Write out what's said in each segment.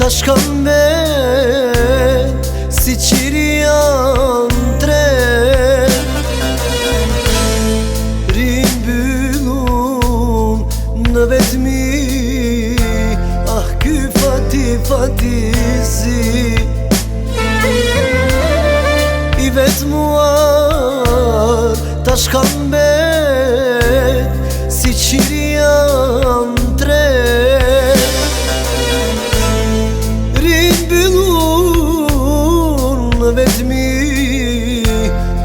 tash kam mbet si qiria tre, rimbyllun në vetmi. Ah, ky fatizi i vetmuar tash kam mbet si qiria tre, rimbyllun në vetmi.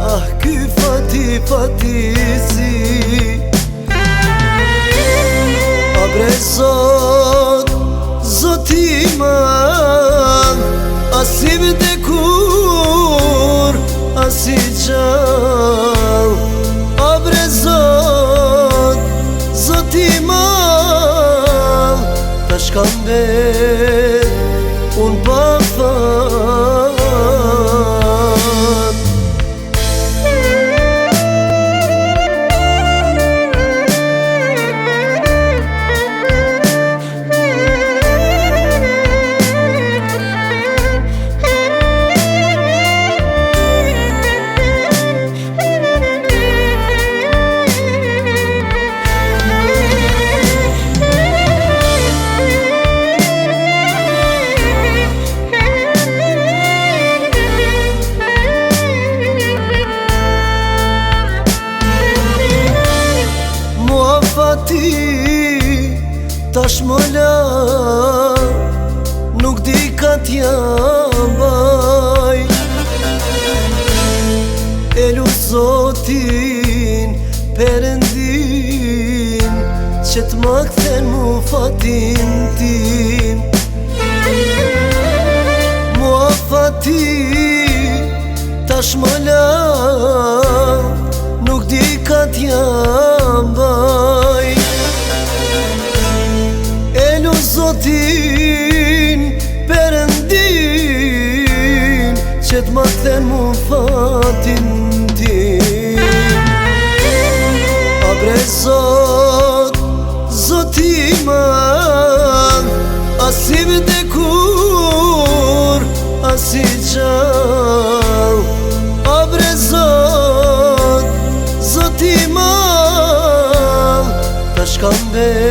Ah, ky fatizi a bre Zot, Zotiman, asi vdekur, asi gjall. A bre Zot, Zotiman, tash kam mbet unë pa fat. Tash më la, nuk di ka t'ja baj. Elu Zotin, Perëndin, që t'ma kthen mu fatin tim. Mua fati, tash më la, nuk di ka t'ja baj. Zotin, Perëndin, që t'ma kthen mu fatin tim. A bre Zot, Zotiman, asi vdekur, asi gjall. A bre Zot, Zotiman, tash kam mbet